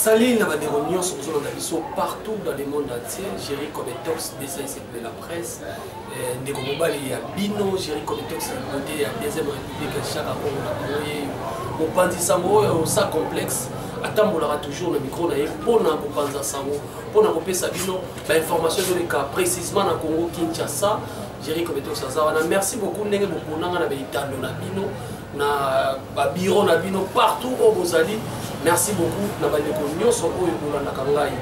Salut la réunion sur partout dans le monde entier. Jerry Cometox, de la presse. Ndegomobali ya Bino, Jerry Cometox, côté la deuxième république chaque fois on pense ça ça complexe. Attends, toujours le micro là pour na kopanza sango, pour na kopesa Bino, ba information de cas précisément na Congo Kinshasa. Jerry Cometox Zawana. Merci beaucoup ndenge beaucoup na na beitando na Bino, na ba bureau na Bino partout au Bozali. Merci beaucoup na bandeko nyonso oyo kolanda kangai.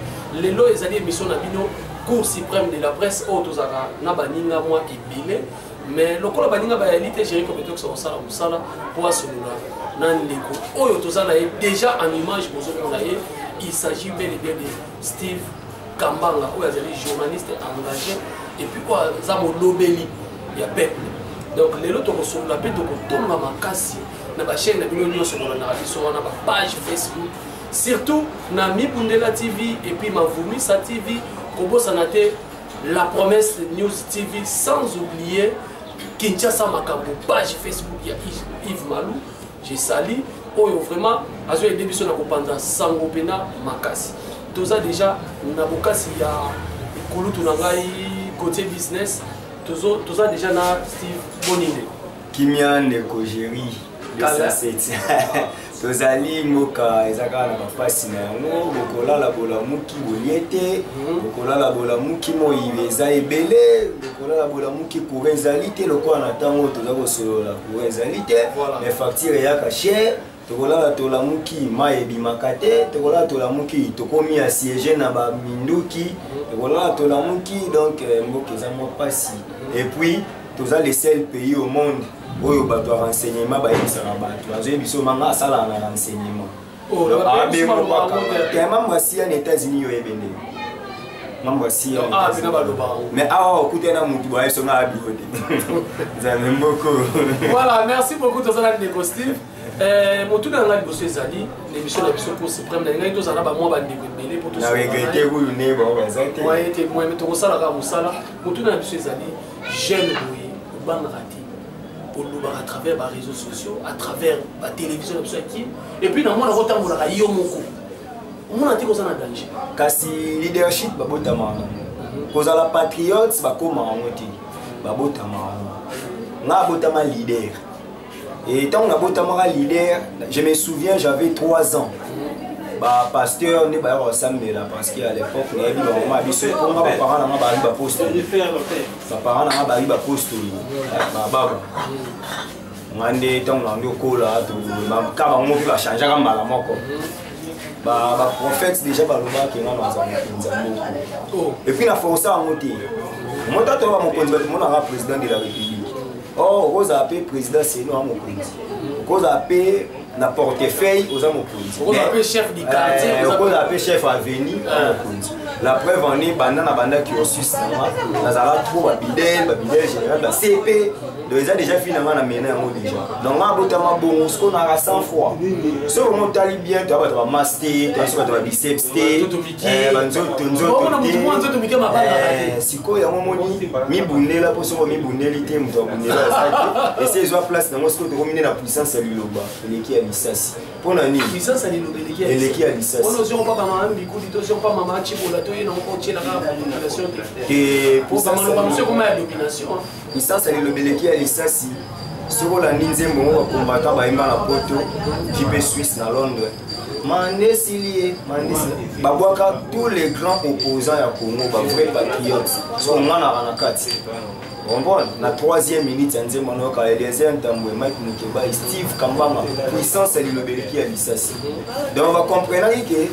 Lelo ezali émission na Bino Cour suprême de la presse au tozaka na baninga moi ebile mais lokola baninga ba elite Jerry Cometox osala musala pour asolola na ndeko oyo tozala déjà en image bozomona ye. Il s'agit bel et bien de Steve Kambanga oyo azali journaliste engagé et puis quoi zamo lobeli ya peuple. Donc lelo tokosolola pe tokotonga makasi na ba chaîne na Bino nyonso kolanda biso na ba page Facebook surtout na Mibundela TV et puis Mavumisa TV. Kobo Sanate, la promesse News TV, sans oublier Kinshasa Makambo, page Facebook, il y a Yves Malou, j'ai sali, oh vraiment, à ce début sur la Kopanda, Sangopena, Makasi. Tout ça déjà, Nabokasi, il y a Kouloutou Nangai, côté business, tout ça déjà, na Steve Bonine. Kimian de Kojeri, de Sasset. Tozali moka ezaka na bafasi na yango bokola la bola muki boliete bokola la bola muki moyibeza ebele bokola la bola muki pour ezalité lokwa na tango tozako solo la pour ezalité mais facture ya cher tokola la tola muki mayebi makate tokola la tola muki tokomi a siéger na ba minduki tokola la tola muki donc mboka ezamo pasi et puis toza le seul pays au monde oyo bato ya renseignement bayebisaka bato bazoyebiso manga asala na renseignement mambo asia na États-Unis oyebende mambo asia mais awa okute na mutu bayebisonga abio te nzambe mboko. Voilà, merci beaucoup tozala ndeko Steve. Motu na nga liboso ezali l'émission na biso Cour suprême na ngai tozala bamwa bandeko ebele po na regrete kuyu ne baza te moye te moye tokosalaka mosala motu na biso ezali jeune boye obangaka te à travers les réseaux sociaux, à travers la télévision, et puis dans le monde, il y a un danger. Kasi leadership, cause la patriote, leader. Et tant que leader, je me souviens, j'avais 3 ans. Pasteur ne pas ensemble là parce qu'à l'époque il y avait vraiment abusé pour moi parents na ba ba poste sa parents na ba ba poste ba baba ngande tant na ndoko là to ka ba mo ba changer ka mala moko ba prophète déjà ba loba ki ngana za nzambo et puis na force à monter moi tato ba mo konzi mon na président de la république oh Rosa appelé président c'est nous mon konzi Rosa appelé na portefeuille aux hommes au chef du quartier au chef avenue la preuve en est banda qui au sus nazala trop babidel général la CP déjà finalement na mena yango déjà donc ma botama bon ce qu'on a 100 fois ce on tali bien tu vas master tu vas biceps siko ya momoni mi bundela po so mi bundeli te muto bundela et c'est joie place na moi ce que tu combiné la puissance ya liloba eleki ya lisasi pona nini puissance ya liloba eleki ya lisasi on ozio pas mama mbikuli to ozio pas mama chibola to yena ko tshela ka population et pour ça monsieur comment ya domination puissance ya liloba eleki ya lisasi soko la ninzembo ngo combattant ba imba na poto JP Suisse na Londres Mandesi lié babwaka tous les grands opposants ya Congo ba vrai patriotes so ngana anakati bon na 3e minute nze monoka Eliezer Ntambwe Mike Mukeba Steve Kambanga puissance lilobeleki ya lisasi donc on va comprendre que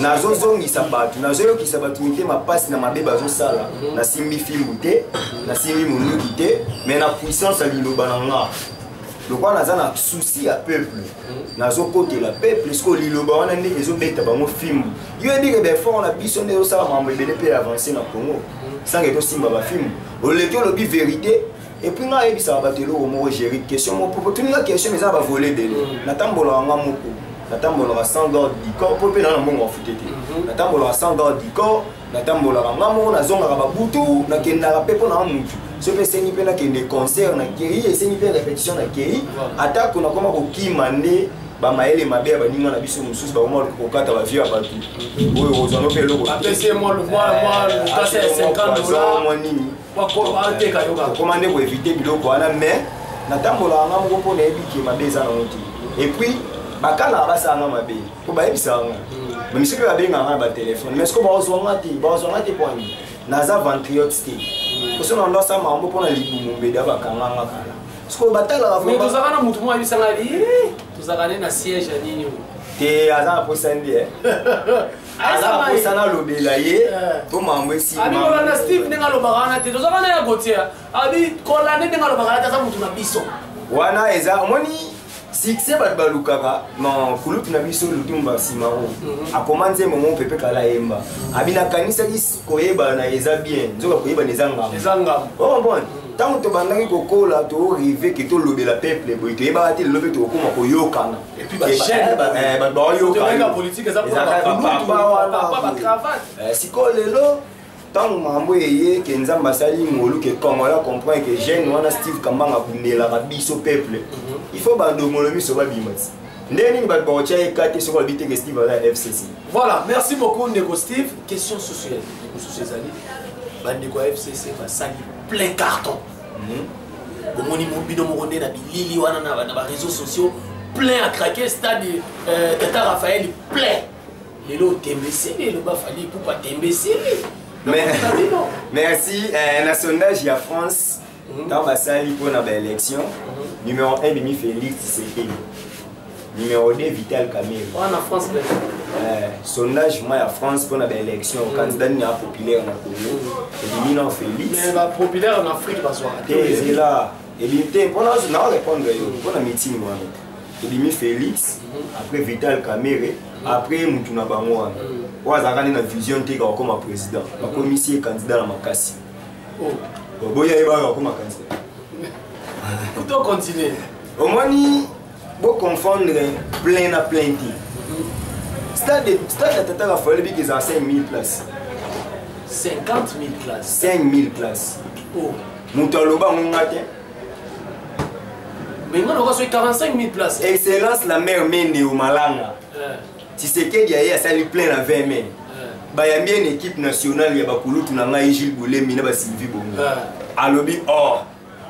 nazo zongisa batu nazo yokisa batu mite mapasi na mabeba zo sala na simbi fimbu te na simbi munuki te mais na puissance liloba na nga lokwa naza na souci ya peuple nazo côté la peuple ce que liloba wana ndenge ezo beta bango fimbu yo ebike be fort na biso nde osala mambo ebele pe avancer na Congo sans que to simba ba fimbu oleki olobi vérité et puis nga yebisa batelo au mot gérer question mo pour toute la question mais ça va voler de natambola nga moko natambola sans garde du corps pour pe na mbongo afutete natambola sans garde du corps natambola nga moko nazonga ba butu na kenda pe pona mutu ce que c'est ni pe na kende concert na kei et c'est ni pe répétition na kei attaque on a comment ko kimande bamayele mabe baninga na biso mususu bakoma kokata bavio ya bato oyo ozana mpe eloko apesi moi kasi ya 50 mwa nini ateka yoka okoma nde koevite biloko wana mais natambolaka nga moko mpo nayebi ke mabe eza nango te epuis bakalaka basalanga mabe mpo bayebisaka nga mais misi mpe babengaka na batelefone mais siko bazwanga te po ani naza ventriote te poso na ndo asala makambo mpo na libumu mbeda bakanganga kala siko batalaka mais tozalaka na mutu mo ayebisanga tozalaka ne na siège ya nini te aza na posa nde aza na posa nalobela ye mpo makambo esima abi kolanda steve ndenge alobaka wana te tozalaka na ya gotier abi kolanda ndenge alobaka wana te aza mutu na biso wana eza omoni succès bato balukaka na kulutu na biso lutumba nsima o akoma nzembo mo pepe kala yemba abi nakanisaki koyebana eza bien nzoka koyebana eza ngamba ombone ntango tobandaki kokola torive ke tolobela peuple boye toyebaka te lelo mpe tokokoma koyokana bato baoyokana sikoyo lelo ntango makambo eye ke nzambe asali ngolu ke kongola comprendre ke jeune wana steve kambanga abundelaka biso peuple il faut bandongolo miso babima ti ndenge nini bato bakotya eka te soki balobi te ke steve aza fcc. Voilà, merci beaucoup ndeko Steve. Question sociale mosusu ezali bandeko ya fcc basali plein carton omoni mobino moko nde na bilili wana na baréseaux sociaux plein à craquer stade tata Raphaël plein lelo otembeseli eloba fali pupa tembeseli. Merci. Un sondage à France, dans la salle pour l'élection, numéro 1, Mimi Félix Tshisekedi. Numéro 2, Vital Kamerhe. En France, sondage moi à France pour l'élection, candidat populaire dans le Congo. Et Mimi Félix. Mais populaire en Afrique, parce que c'est là. Et bien, pour nous répondre pour la meeting. Et Mimi Félix, après Vital Kamerhe, après Moutouna Bangouane. Ouazakane na vision te comme président. La commission est candidat à Makassi. Oh. Boya eba comme candidat. Plutôt continuer. Au moins ni beau confondre plein à plein de. Stade Tata Raphaël bi qu'ils ont 5000 places. 50 000 places. 5000 places. Oh. Moutaloba ngate. Mais on aura 45 000 places. Excellence la mère Mende au Malanga. Tshisekedi a sali plein à 20 000. Bah y a bien une équipe nationale y a bakulu tu n'as Gilles Boulé mina ba Sylvie Bongo. Alobi oh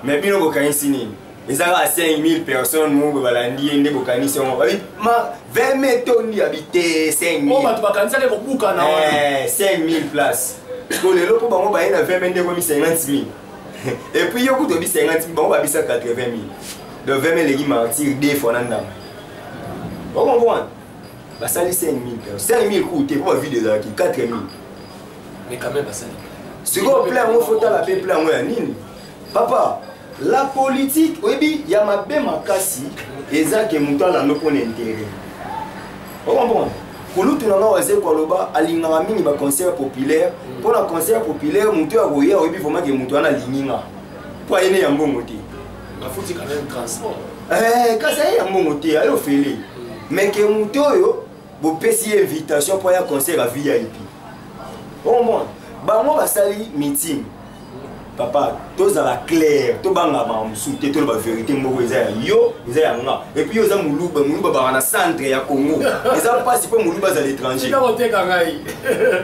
mais bien au Bokani sini. Ils ont 5000 personnes mo balandi ende Bokani sont ma 20 000 tonnes habité 5000. Oh bah tu Bokani ça les buka na 5000 places. Pour les lots bango ba ina 20 000 de komi 50 000. Et puis yo kuto bi 50 000 bango ba bisa 80 000. De 20 000 les martyrs des fonanda. On comprend. Bah ça les 5 000 personnes. 5 000 coûtent pour la vie de Zaki, 4 000. Mais quand même, ça c'est quoi plein de faut la paix plein de nini. Papa, la politique, oui, il y a ma belle makasi, et ça qui est monté dans nos points d'intérêt. On comprend. Pour nous, tout le monde a quoi là-bas, à l'ingramine, il y a un concert populaire. Pour le concert populaire, monté à Roya, oui, il faut que monté à l'ingramine. Pour aller y a un bon moté. Il faut quand même transport. Quand ça y a un bon moté, allez au fêler. Mais que monté vous payez une invitation pour un concert à VIP. Bon, bah moi, je vais meeting. Papa, tout ça va clair, tout va bien, tout la vérité, yo, et puis ils ont Moulouba dans le centre ya Congo. Ils ont pas si peu Moulouba à l'étranger.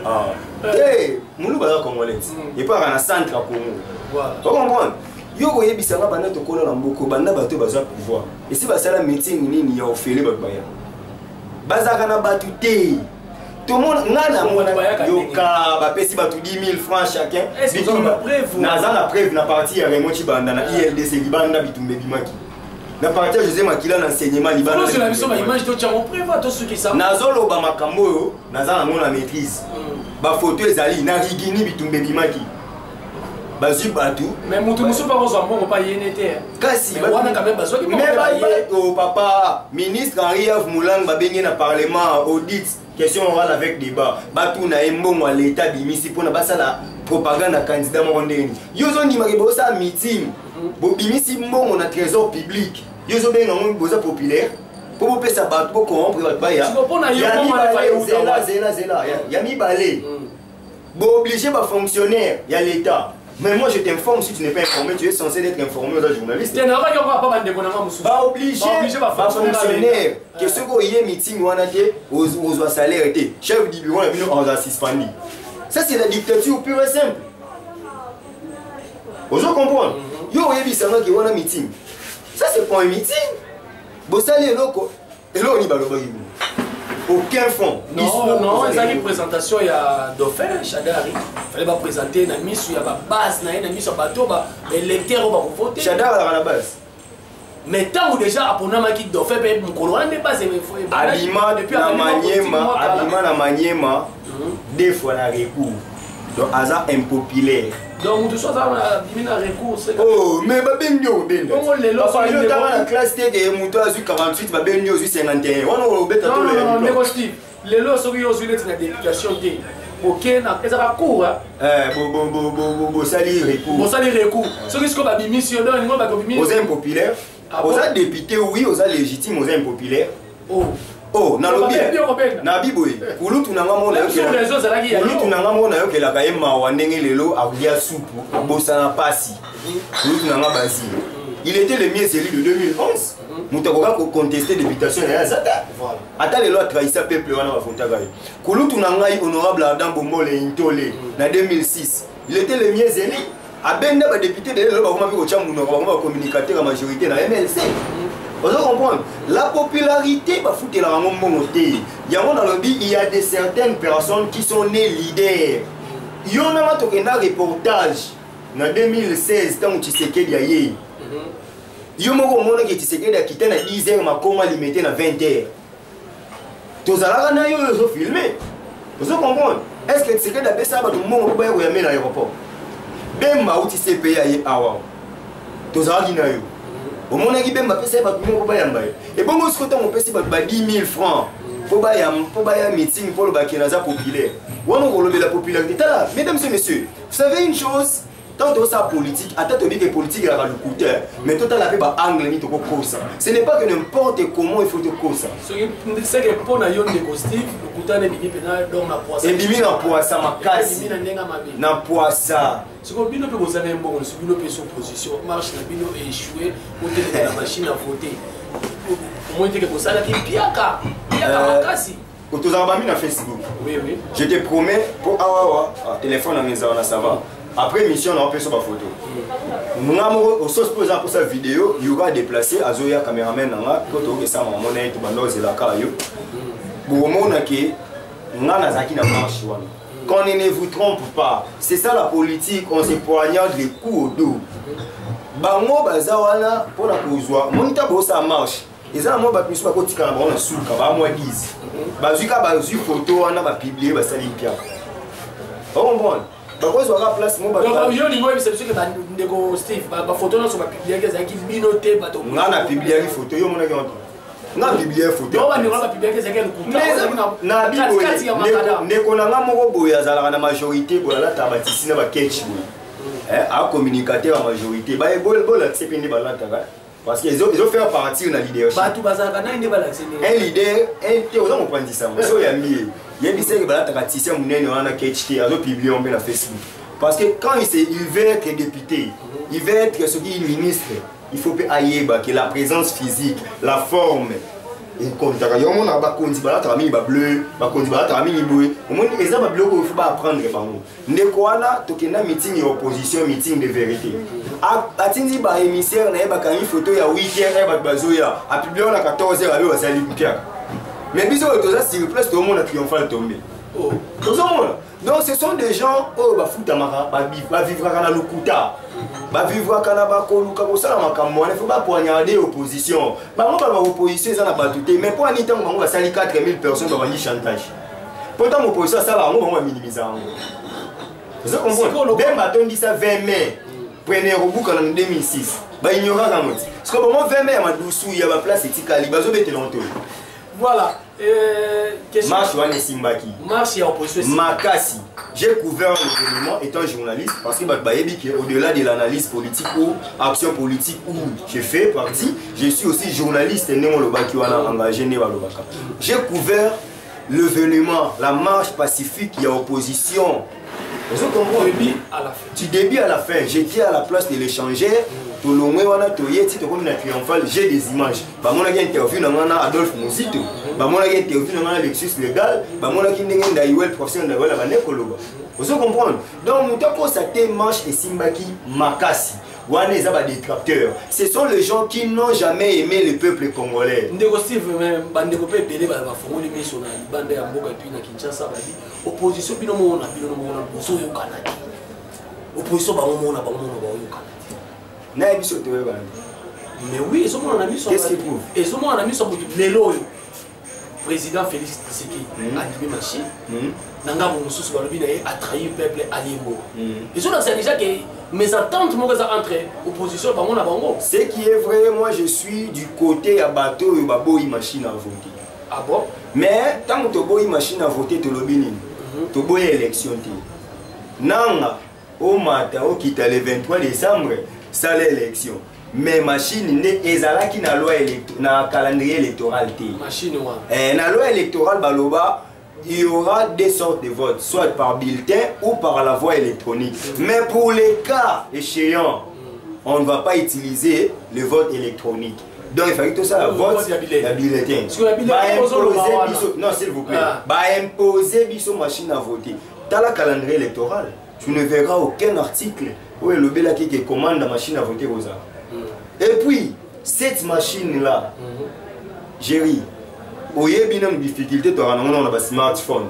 Ah, hey, Moulouba dans Congolais. Et pas dans le centre à Congo. Voilà. Vous comprenez? Yo voyez bisanga bana to kola na mboko bana bato baza pouvoir. Et si basala meeting nini ya ofele babaya. Bazaka na batu te. Tout le monde n'a pas yoka bapesi batu 10 000 francs chacun. Est-ce que vous avez la preuve? Naza la preuve na partie ya Raymond Chibanda na ILDC libanda bitumbe bimaki. Na partie José Makila na enseignement libanda. Parce que la mission ba image to tchamo preuve à tous ceux qui savent. Nazolo ba makambo yo naza na mona maîtrise. Ba photo ezali na rigini bitumbe bimaki. Bazu batu mais mutu musu pas besoin bon pas yénété kasi mais wana quand même besoin qui mais oh papa ministre Henri-Yves Moulang ba bengi na parlement audit question orale avec débat batu na embongo à l'état bimisi pona basala propagande candidat mo ndeni yozo ndima ke bosa meeting bo bimisi mbongo na trésor public yozo benga mo boza populaire pour pesa batu pour comprendre ba ya zela ya mi balé bo obligé ba fonctionnaire ya l'état Mais moi je t'informe, si tu n'es pas informé, tu es censé être informé aux journalistes. Tu n'as pas obligé, pas fonctionnaire. Que ce qu'on y est meeting, on a été aux salaires, chef du bureau, on a suspendu. Ça c'est la dictature pure et simple. Vous comprenez? Yo, il y a qui a un meeting. Ça c'est pas un meeting. Vous savez, et là on y va le aucun fond. Non, il y a une présentation, il y a Dauphin, Chadari. Il fallait pas présenter, il y a mis sur la base, il y a mis sur le bateau, les lecteurs vont voter. Chadari à la base. Mais tant que déjà, après on a qui Dauphin, mon colonel n'est pas aimé. Aliment la maniema, deux fois la recours. Donc, hasard impopulaire. Donc, tout ça, on a mis un recours. Oh, mais ben yo, ben. Papa, yo, dans la classe T, que mon toit 48, ben yo, 51. On a bête à tout le monde. Non, mais Steve, les lots sont yo, sur la députation T. Ok, na, ça va court, hein. Sali recours. Bon, sali recours. Ce qui est comme Abimi, si on a un Abimi. Aux impopulaires. Aux députés, oui, aux légitimes, aux impopulaires. Oh, na lobi. Na biboy. Kulutu nanga mona yo ke. Kulutu nanga mona yo ke la kaema wa ndenge lelo alia soupu, bossa na pasi. Kulutu nanga basi. Il était le mieux élu de 2011. Mutakoka ko contester députation na Zata. Voilà. Ata lelo a trahi sa peuple wana ba fonta gaye. Kulutu nanga honorable Adam Bomole Intole na 2006. Il était le mieux élu. Abenda ba député de lelo ba koma ko chambu na ba communicateur la majorité na MLC. Vous comprenez? La popularité, il y a certaines personnes qui sont nées leaders. Il y a même un reportage en 2016 quand Tshisekedi a eu. Il y a un Tshisekedi a quitté à 10h, ma coma limité à 20h. Tous les filmé. Vous comprenez? Est-ce que Tshisekedi a fait ça? Tout le monde va y aller à l'aéroport. Même si Tshisekedi a eu awa. Tous les au monde qui ben m'a fait ba tout monde ba yamba et bon moi ce côté on peut si ba 10 000 francs pour ba meeting pour le bakinaza populaire on a la popularité là mesdames et messieurs vous savez une chose tant que ça politique attends tu dis que politique il a le coûter mais total la ba angle ni to ko ça ce n'est pas que n'importe comment il faut te ça c'est que pour na yon négocie le coûter ne bimi pena donc na poisa et bimi na poisa makasi na poisa. Ce qu'on bino peut vous avez un bon, ce bino peut son position, marche na bino échoué, pour tenir la machine à voter. Au moins, que ça là qui piaka makasi. Quand tu as mis na Facebook. Oui. Je te promets pour téléphone à maison ça va. Après mission on a fait sur ma photo. Nous au sauce posant pour cette vidéo, il y aura déplacé Azoya caméraman là, quand on ça mon est tout bandoze la caillou. Pour mon que ngana zaki na marche wana. Qu'on ne vous trompe pas, c'est ça la politique, on se poignarde les coups au dos. Bango bazawana pour la causoire, monita bossa marche. Et ça moi battu pas côté quand on a sous quand ba moi 10. Bazuka bazu photo wana ba publier ba sali pia. On bon. Ba cause on place moi ba. Donc yo ni moi c'est sûr que ba ndeko Steve ba photo na so ba publier que ça qui binoté ba to. Ngana publier photo yo mona ki na publier photo. On va nous publier que c'est quel coup. Na bibo ne konanga moko boya zala na majorité bola ta batisi na ba catch boy. A communicateur en majorité ba bol accepter ni bala ta parce qu'ils ont fait partie na leadership. Ba tu bazaka na inde bala accepter. Un leader te oza mo prendre ça. So ya mie. Yebi se que bala ta katisi munene wana catch te azo publier on na Facebook. Parce que quand il veut être député, il veut être ce qui est ministre. Il faut que la présence physique, la forme, et comme tu as dit, on a bakondi balata mini bleu, bakondi balata mini bleu. Au moins les gens bleu qu'il faut pas apprendre par nous. Ndekwana tokena meeting opposition, meeting de vérité. Atindi ba émissaire na ba kangi photo ya 8h ba bazoya, a publié on a 14h avec wasali kutia. Mais biso to ça sur place tout le monde a triomphal tombé. Oh, tout le monde. Donc ce sont des gens oh ba futa mara ba vivre kana lokuta. Ba vivre kana ba koluka ko sala makambo ne faut pas poignarder l'opposition. Ba mo ba opposition ça na batuté mais pour anita mo ba sali 4000 personnes ba bandi chantage. Pourtant l'opposition ça va mo ba minimiser en. Vous comprenez? Bemba tondi ça 20 mai. Prenez Robuka en 2006. Ba ignora ka moti. Parce que moment 20 mai ya madusu ya ba place etikali bazo bete lonto. Voilà. Marche wane simbaki. Marche ya opposition. Makasi. J'ai couvert l'événement étant journaliste parce que au-delà de l'analyse politique ou action politique où j'ai fait partie, je suis aussi journaliste et engagé. J'ai couvert l'événement, la marche pacifique, il y a opposition Vous comprenez? Début à la fin. Du début à la fin, j'étais à la place de l'échanger. Tout le monde a comme une triomphale, j'ai des images. Bah mon agent interview dans Adolphe Mozito. Bah mon agent interview dans Lexus Légal. Bah mon agent dans professionnel de la Banne Koloba. Vous comprenez? Donc nous avons constaté Manche et Simbaki Makasi. Waneza ba détracteurs. Ce sont les gens qui n'ont jamais aimé le peuple congolais. Ndeko Steve même bandeko pe belé ba fongoli miso na bande ya mboka puis na Kinshasa ba di opposition bino mo na boso yo kanaki. Opposition ba mo na yo kanaki. Na biso te ba. Mais oui, ils sont mon ami sur. Qu'est-ce qu'il prouve? Ils sont mon ami sur lelo. Président Félix Tshisekedi a dit machine. Nanga Moussus Balobi a trahi le peuple aliémo. Ils sont dans ça déjà que mes attentes entre opposition par mon abango. Ce qui est vrai, moi je suis du côté à bateau et baboy machine à voter. Ah bon? Mais tant que tu boy machine à voter, tu l'obéis. Tu boy élection. Nanga au matin au qui le 23 décembre, ça l'élection. Mais machine n'est là qui n'a loi na calendrier électoral. Machine na loi électorale baloba. Il y aura des sortes de votes, soit par bulletin ou par la voie électronique. Mais pour les cas échéants, on ne va pas utiliser le vote électronique. Donc il fallait que tout ça, vote, la bulletin. Non, s'il vous plaît. Imposer biso machine à voter. Dans la calendrier électoral, tu ne verras aucun article où le Bela qui commande la machine à voter aux arts. Et puis, cette machine-là, Jerry, il y a une difficulté dans le smartphone.